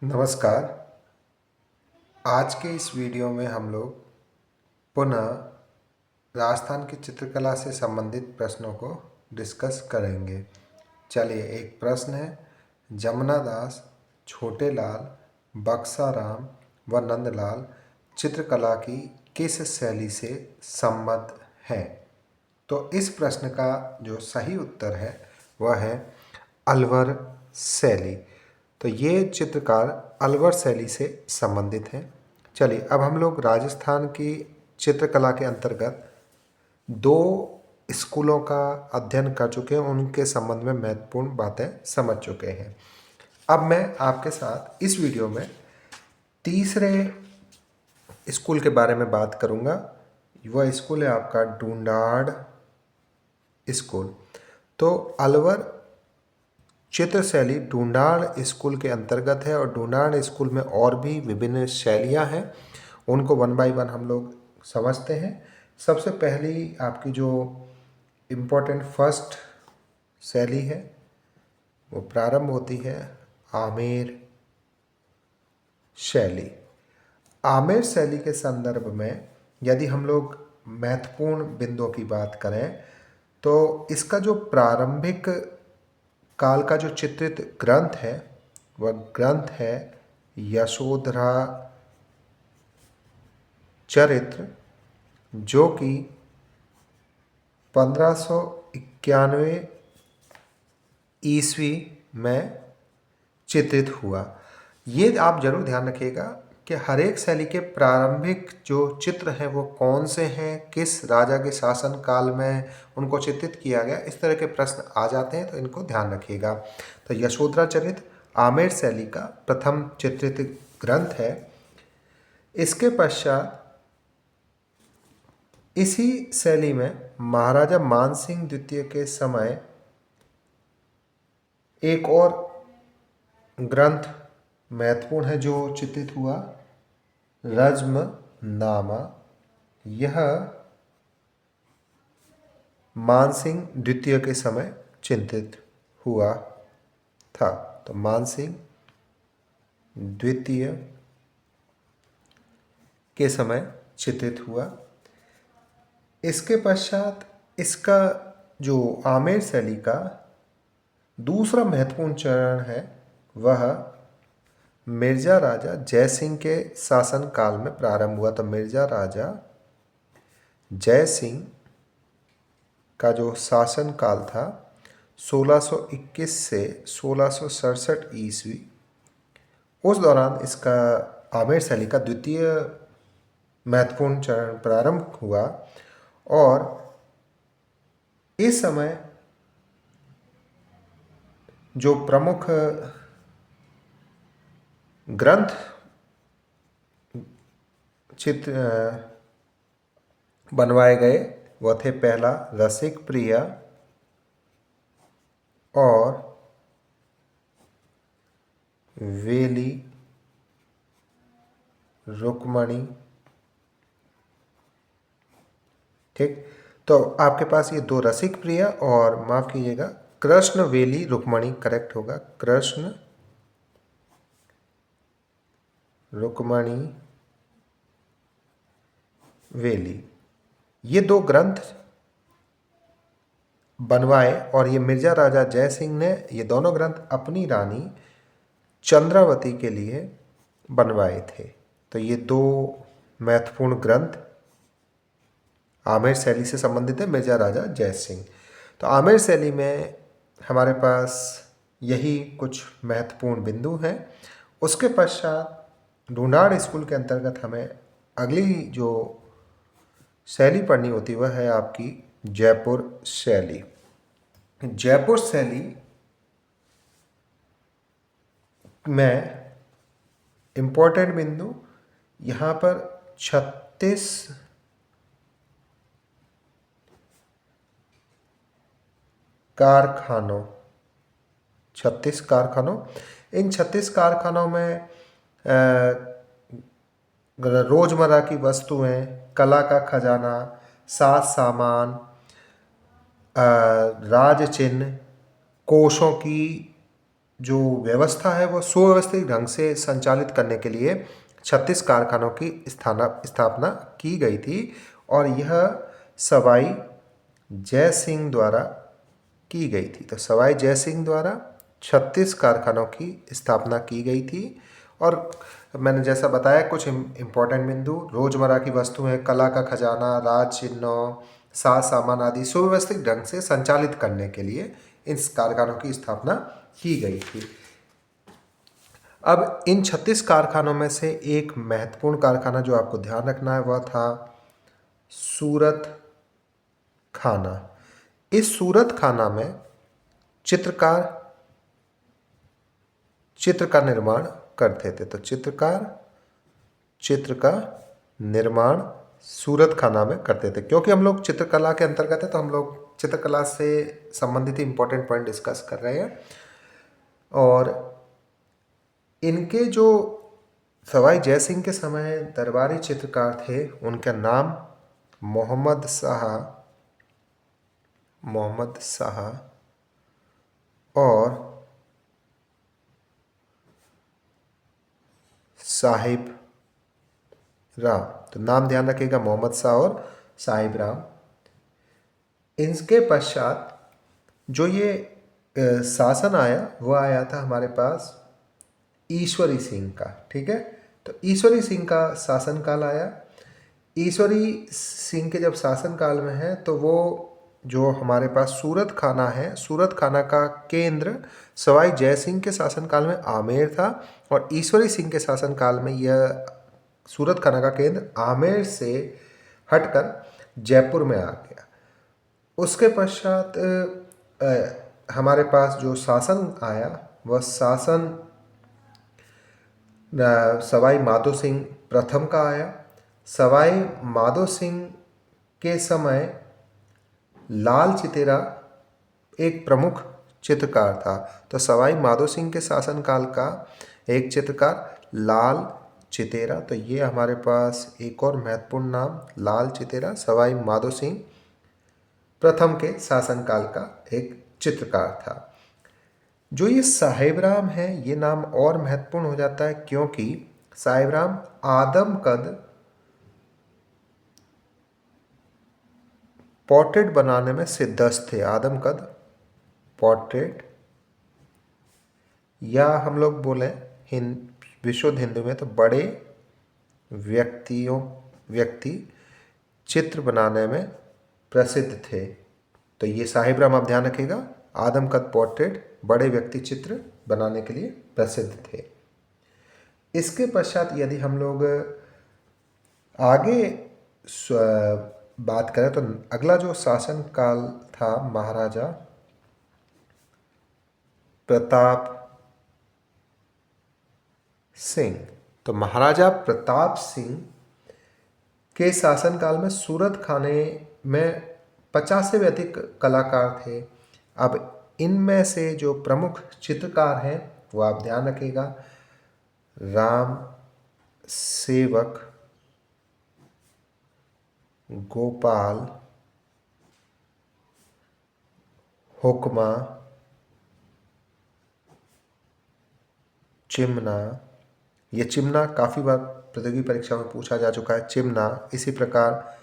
नमस्कार। आज के इस वीडियो में हम लोग पुनः राजस्थान की चित्रकला से संबंधित प्रश्नों को डिस्कस करेंगे। चलिए, एक प्रश्न है, जमुना दास, छोटे लाल, बक्साराम व नंदलाल चित्रकला की किस शैली से संबद्ध हैं? तो इस प्रश्न का जो सही उत्तर है वह है अलवर शैली। तो ये चित्रकार अलवर शैली से संबंधित हैं। चलिए, अब हम लोग राजस्थान की चित्रकला के अंतर्गत दो स्कूलों का अध्ययन कर चुके हैं, उनके संबंध में महत्वपूर्ण बातें समझ चुके हैं। अब मैं आपके साथ इस वीडियो में तीसरे स्कूल के बारे में बात करूंगा। वह स्कूल है आपका ढूंढाड़ स्कूल। तो अलवर चित्र शैली ढूंढाड़ स्कूल के अंतर्गत है और ढूंढाड़ स्कूल में और भी विभिन्न शैलियां हैं, उनको वन बाय वन हम लोग समझते हैं। सबसे पहली आपकी जो इम्पोर्टेंट फर्स्ट शैली है वो प्रारंभ होती है आमेर शैली। आमेर शैली के संदर्भ में यदि हम लोग महत्वपूर्ण बिंदुओं की बात करें तो इसका जो प्रारंभिक काल का जो चित्रित ग्रंथ है वह ग्रंथ है यशोधरा चरित्र, जो कि 1591 ईस्वी में चित्रित हुआ। ये आप जरूर ध्यान रखिएगा कि हर एक शैली के प्रारंभिक जो चित्र हैं वो कौन से हैं, किस राजा के शासन काल में उनको चित्रित किया गया, इस तरह के प्रश्न आ जाते हैं, तो इनको ध्यान रखिएगा। तो यशोधरा चरित्र आमेर शैली का प्रथम चित्रित ग्रंथ है। इसके पश्चात इसी शैली में महाराजा मानसिंह द्वितीय के समय एक और ग्रंथ महत्वपूर्ण है जो चित्रित हुआ, रज्मनामा। यह मानसिंह द्वितीय के समय चित्रित हुआ था। तो मानसिंह द्वितीय के समय चित्रित हुआ। इसके पश्चात इसका जो आमेर शैली का दूसरा महत्वपूर्ण चरण है वह मिर्जा राजा जयसिंह के शासन काल में प्रारंभ हुआ। तो मिर्जा राजा जयसिंह का जो शासन काल था 1621 से 1667 ईस्वी, उस दौरान इसका आमेर शैली का द्वितीय महत्वपूर्ण चरण प्रारंभ हुआ। और इस समय जो प्रमुख ग्रंथ चित्र बनवाए गए वह थे, पहला रसिक प्रिया और वेली रुक्मणी। ठीक, तो आपके पास ये दो, रसिक प्रिया और माफ कीजिएगा कृष्ण वेली रुक्मणी, करेक्ट होगा, कृष्ण रुक्मणी वेली, ये दो ग्रंथ बनवाए। और ये मिर्जा राजा जयसिंह ने ये दोनों ग्रंथ अपनी रानी चंद्रावती के लिए बनवाए थे। तो ये दो महत्वपूर्ण ग्रंथ आमेर शैली से संबंधित है, मिर्जा राजा जयसिंह। तो आमेर शैली में हमारे पास यही कुछ महत्वपूर्ण बिंदु हैं। उसके पश्चात ढूंढाड़ स्कूल के अंतर्गत हमें अगली जो शैली पढ़नी होती वह है आपकी जयपुर शैली। जयपुर शैली में इम्पोर्टेंट बिंदु यहाँ पर 36 कारखानों, 36 कारखानों, इन 36 कारखानों में रोजमर्रा की वस्तुएं, कला का खजाना, साज सामान, राज चिन्ह, कोशों की जो व्यवस्था है वो सुव्यवस्थित ढंग से संचालित करने के लिए 36 कारखानों की स्थापना की गई थी और यह सवाई जय सिंह द्वारा की गई थी। तो सवाई जय सिंह द्वारा 36 कारखानों की स्थापना की गई थी। और मैंने जैसा बताया कुछ इम्पोर्टेंट बिंदु, रोजमर्रा की वस्तुएं, कला का खजाना, राज चिन्हों, साज सामान आदि सुव्यवस्थित ढंग से संचालित करने के लिए इन कारखानों की स्थापना की गई थी। अब इन 36 कारखानों में से एक महत्वपूर्ण कारखाना जो आपको ध्यान रखना है वह था सूरत खाना। इस सूरत खाना में चित्रकार चित्र का निर्माण करते थे। तो चित्रकार चित्र का निर्माण सूरत खाना में करते थे। क्योंकि हम लोग चित्रकला के अंतर्गत है तो हम लोग चित्रकला से संबंधित इंपॉर्टेंट पॉइंट डिस्कस कर रहे हैं। और इनके जो सवाई जयसिंह के समय दरबारी चित्रकार थे उनका नाम मोहम्मद शाह और साहिब राम। तो नाम ध्यान रखिएगा, मोहम्मद शाह और साहिब राम। इनके पश्चात जो ये शासन आया वह आया था हमारे पास ईश्वरी सिंह का। ठीक है, तो ईश्वरी सिंह का शासनकाल आया। ईश्वरी सिंह के जब शासनकाल में है तो वो जो हमारे पास सूरत खाना है, सूरत खाना का केंद्र सवाई जय सिंह के शासनकाल में आमेर था और ईश्वरी सिंह के शासनकाल में यह सूरत खाना का केंद्र आमेर से हटकर जयपुर में आ गया। उसके पश्चात हमारे पास जो शासन आया वह शासन सवाई माधो सिंह प्रथम का आया। सवाई माधो सिंह के समय लाल चितेरा एक प्रमुख चित्रकार था। तो सवाई माधो सिंह के शासनकाल का एक चित्रकार लाल चितेरा, तो ये हमारे पास एक और महत्वपूर्ण नाम लाल चितेरा सवाई माधो सिंह प्रथम के शासनकाल का एक चित्रकार था। जो ये साहिब राम है ये नाम और महत्वपूर्ण हो जाता है क्योंकि साहिब राम आदमकद पोर्ट्रेट बनाने में सिद्धस्त थे। आदमकद पोर्ट्रेट, या हम लोग बोलें विशुद्ध हिंदू में तो बड़े व्यक्ति चित्र बनाने में प्रसिद्ध थे। तो ये साहिब राम आप ध्यान रखिएगा, आदमकद पोर्ट्रेट बड़े व्यक्ति चित्र बनाने के लिए प्रसिद्ध थे। इसके पश्चात यदि हम लोग आगे बात करें तो अगला जो शासन काल था महाराजा प्रताप सिंह। तो महाराजा प्रताप सिंह के शासनकाल में सूरत खाने में 50 से भी अधिक कलाकार थे। अब इनमें से जो प्रमुख चित्रकार हैं वो आप ध्यान रखिएगा, राम सेवक, गोपाल, हुक्मा, चिमना। ये चिमना काफ़ी बार प्रतियोगी परीक्षा में पूछा जा चुका है, चिमना। इसी प्रकार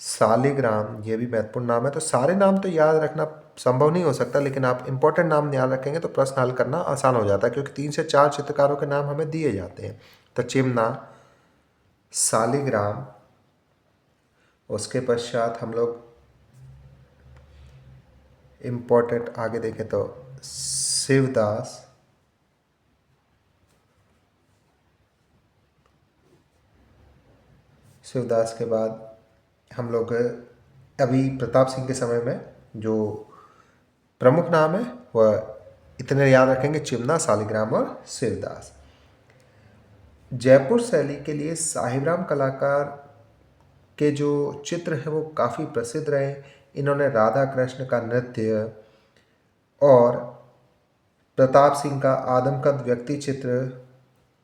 सालिग्राम, ये भी महत्वपूर्ण नाम है। तो सारे नाम तो याद रखना संभव नहीं हो सकता, लेकिन आप इंपॉर्टेंट नाम याद रखेंगे तो प्रश्न हल करना आसान हो जाता है क्योंकि 3 से 4 चित्रकारों के नाम हमें दिए जाते हैं। तो चिमना, सालिग्राम, उसके पश्चात हम लोग इम्पोर्टेंट आगे देखें तो शिवदास, शिवदास के बाद हम लोग अभी प्रताप सिंह के समय में जो प्रमुख नाम है वह इतने याद रखेंगे, चिमना, सालिग्राम और शिवदास। जयपुर शैली के लिए साहिबराम कलाकार के जो चित्र हैं वो काफ़ी प्रसिद्ध रहे। इन्होंने राधा कृष्ण का नृत्य और प्रताप सिंह का आदमकद व्यक्ति चित्र,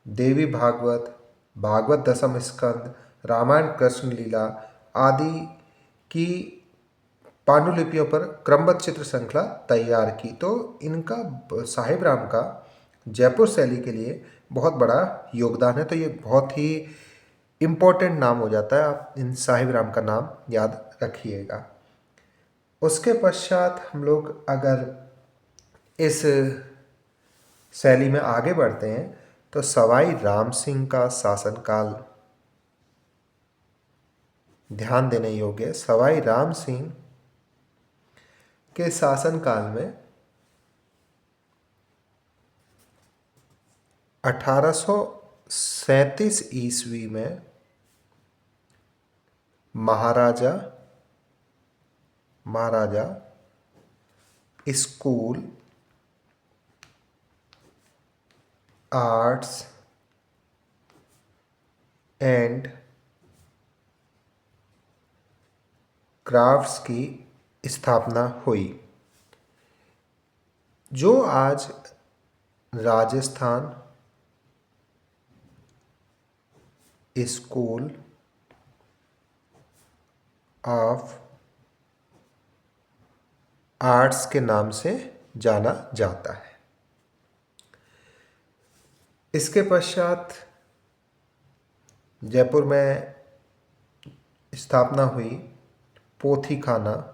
देवी भागवत, भागवत दशम स्कंद, रामायण कृष्ण लीला आदि की पांडुलिपियों पर क्रमबद्ध चित्र श्रृंखला तैयार की। तो इनका साहिब राम का जयपुर शैली के लिए बहुत बड़ा योगदान है। तो ये बहुत ही इम्पोर्टेंट नाम हो जाता है, आप इन साहिब राम का नाम याद रखिएगा। उसके पश्चात हम लोग अगर इस शैली में आगे बढ़ते हैं तो सवाई राम सिंह का शासनकाल ध्यान देने योग्य है। सवाई राम सिंह के शासनकाल में 1837 ईस्वी में महाराजा स्कूल आर्ट्स एंड क्राफ्ट्स की स्थापना हुई, जो आज राजस्थान स्कूल ऑफ आर्ट्स के नाम से जाना जाता है। इसके पश्चात जयपुर में स्थापना हुई पोथी खाना।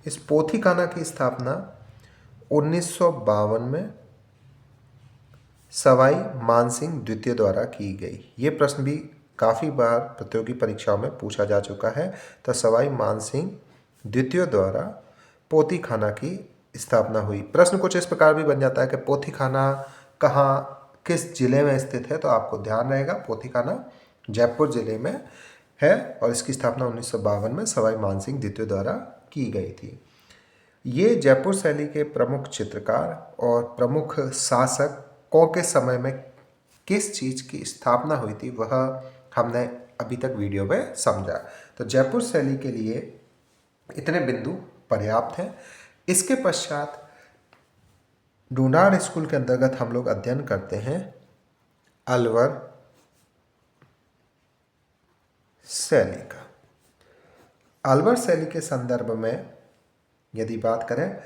इस पोथी खाना की स्थापना 1952 में सवाई मानसिंह द्वितीय द्वारा की गई। ये प्रश्न भी काफ़ी बार प्रतियोगी परीक्षाओं में पूछा जा चुका है। तो सवाई मानसिंह द्वितीय द्वारा पोथी खाना की स्थापना हुई। प्रश्न कुछ इस प्रकार भी बन जाता है कि पोथी खाना कहाँ, किस जिले में स्थित है। तो आपको ध्यान रहेगा पोथी खाना जयपुर जिले में है और इसकी स्थापना 1952 में सवाई मानसिंह द्वितीय द्वारा की गई थी। ये जयपुर शैली के प्रमुख चित्रकार और प्रमुख शासकों के समय में किस चीज़ की स्थापना हुई थी वह हमने अभी तक वीडियो में समझा। तो जयपुर शैली के लिए इतने बिंदु पर्याप्त हैं। इसके पश्चात डूनार स्कूल के अंतर्गत हम लोग अध्ययन करते हैं अलवर शैली का। अलवर शैली के संदर्भ में यदि बात करें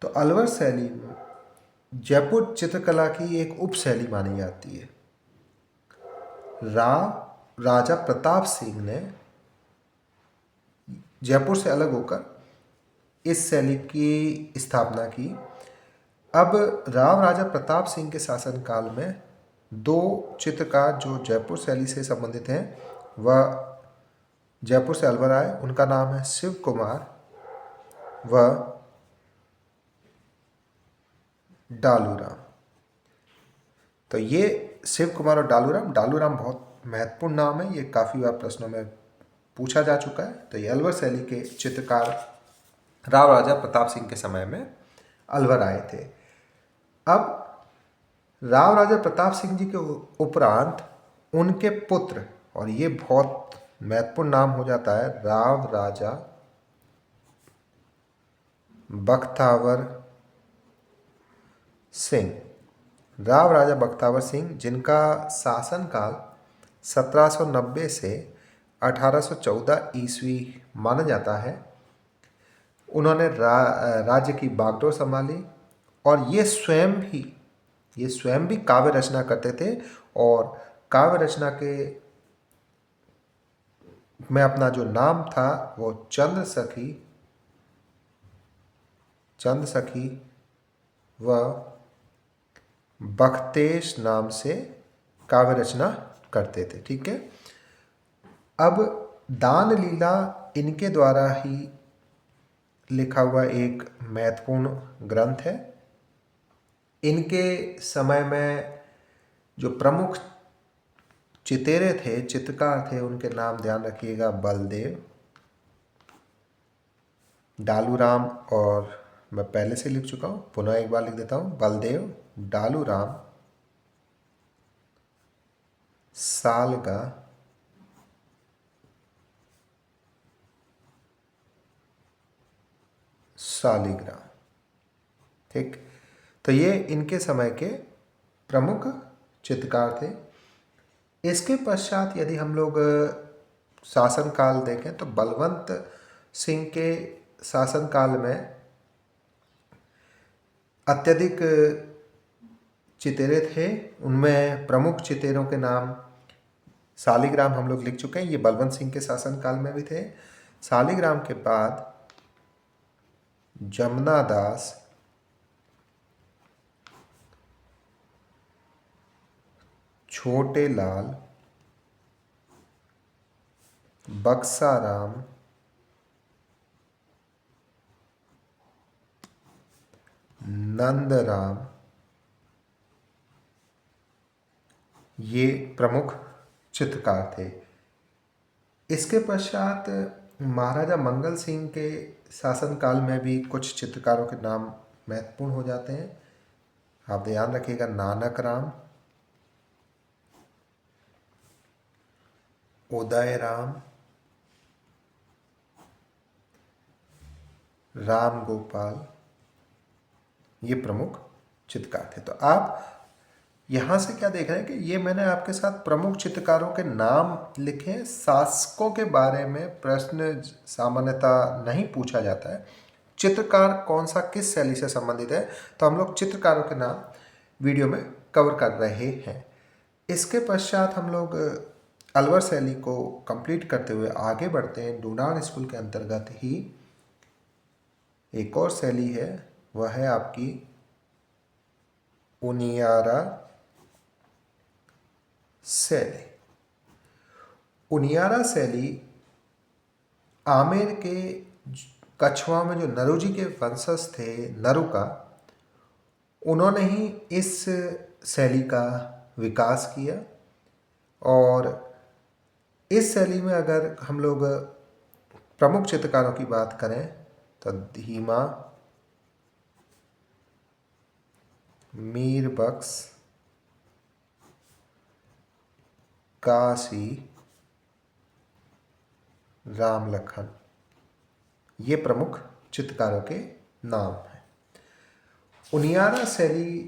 तो अलवर शैली जयपुर चित्रकला की एक उप शैली मानी जाती है। राजा प्रताप सिंह ने जयपुर से अलग होकर इस शैली की स्थापना की। अब राजा प्रताप सिंह के शासनकाल में दो चित्रकार जो जयपुर शैली से संबंधित हैं वह जयपुर से अलवर आए। उनका नाम है शिव कुमार व डालूराम। तो ये शिव कुमार और डालूराम बहुत महत्वपूर्ण नाम है। ये काफ़ी बार प्रश्नों में पूछा जा चुका है। तो ये अलवर शैली के चित्रकार राजा प्रताप सिंह के समय में अलवर आए थे। अब राजा प्रताप सिंह जी के उपरांत उनके पुत्र, और ये बहुत महत्वपूर्ण नाम हो जाता है, राजा बख्तावर सिंह, जिनका शासनकाल 1790 से 1814 ईस्वी माना जाता है। उन्होंने राज्य की बागडोर संभाली और ये स्वयं भी काव्य रचना करते थे और काव्य रचना के में अपना जो नाम था वो चंद्र सखी व बख्तेश नाम से काव्य रचना करते थे। ठीक है। अब दान लीला इनके द्वारा ही लिखा हुआ एक महत्वपूर्ण ग्रंथ है। इनके समय में जो प्रमुख चित्रकार थे उनके नाम ध्यान रखिएगा, बलदेव, डालूराम, और मैं पहले से लिख चुका हूँ, पुनः एक बार लिख देता हूँ, बलदेव, डालूराम, सालगा, शालिग्राम। ठीक। तो ये इनके समय के प्रमुख चित्रकार थे। इसके पश्चात यदि हम लोग शासनकाल देखें तो बलवंत सिंह के शासनकाल में अत्यधिक चितेरे थे। उनमें प्रमुख चितेरों के नाम शालिग्राम हम लोग लिख चुके हैं, ये बलवंत सिंह के शासनकाल में भी थे। शालिग्राम के बाद जमुना दास, छोटे लाल, बक्साराम, नंदराम, ये प्रमुख चित्रकार थे। इसके पश्चात महाराजा मंगल सिंह के शासनकाल में भी कुछ चित्रकारों के नाम महत्वपूर्ण हो जाते हैं। आप ध्यान रखिएगा, नानक राम, उदय राम, राम गोपाल, ये प्रमुख चित्रकार थे। तो आप यहाँ से क्या देख रहे हैं कि ये मैंने आपके साथ प्रमुख चित्रकारों के नाम लिखे। शासकों के बारे में प्रश्न सामान्यतः नहीं पूछा जाता है। चित्रकार कौन सा किस शैली से संबंधित है, तो हम लोग चित्रकारों के नाम वीडियो में कवर कर रहे हैं। इसके पश्चात हम लोग अलवर शैली को कंप्लीट करते हुए आगे बढ़ते हैं। डूनार स्कूल के अंतर्गत ही एक और शैली है, वह है आपकी उनियारा शैली। उनियारा शैली आमेर के कछवा में जो नरू जी के वंशज थे, नरूका, उन्होंने ही इस शैली का विकास किया। और इस शैली में अगर हम लोग प्रमुख चित्रकारों की बात करें तो धीमा, मीर बख्श, काशी, राम लखन, ये प्रमुख चित्रकारों के नाम हैं। उनियारा शैली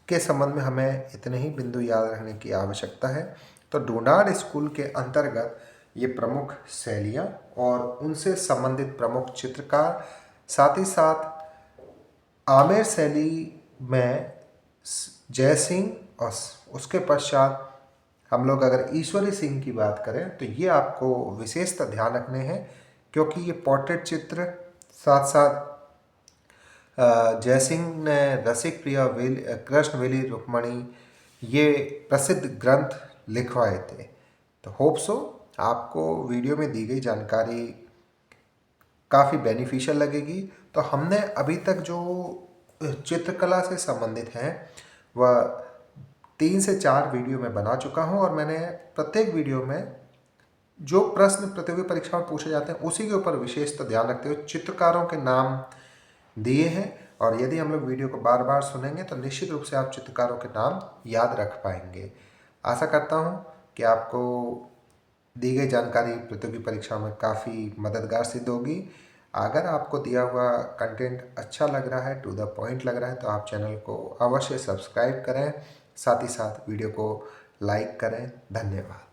के संबंध में हमें इतने ही बिंदु याद रखने की आवश्यकता है। तो डूनार स्कूल के अंतर्गत ये प्रमुख शैलियाँ और उनसे संबंधित प्रमुख चित्रकार, साथ ही साथ आमेर शैली में जय सिंह, और उसके पश्चात हम लोग अगर ईश्वरी सिंह की बात करें तो ये आपको विशेषतः ध्यान रखने हैं, क्योंकि ये पोर्ट्रेट चित्र, साथ साथ जय सिंह ने रसिक प्रिया कृष्ण वेली रुक्मणी, ये प्रसिद्ध ग्रंथ लिखवाए थे। तो होप सो आपको वीडियो में दी गई जानकारी काफ़ी बेनिफिशियल लगेगी। तो हमने अभी तक जो चित्रकला से संबंधित हैं वह 3 से 4 वीडियो में बना चुका हूं, और मैंने प्रत्येक वीडियो में जो प्रश्न प्रतियोगी परीक्षा में पूछे जाते हैं उसी के ऊपर विशेषतः ध्यान रखते हुए चित्रकारों के नाम दिए हैं। और यदि हम लोग वीडियो को बार बार सुनेंगे तो निश्चित रूप से आप चित्रकारों के नाम याद रख पाएंगे। आशा करता हूं कि आपको दी गई जानकारी प्रतियोगी परीक्षा में काफ़ी मददगार सिद्ध होगी। अगर आपको दिया हुआ कंटेंट अच्छा लग रहा है, टू द पॉइंट लग रहा है, तो आप चैनल को अवश्य सब्सक्राइब करें, साथ ही साथ वीडियो को लाइक करें। धन्यवाद।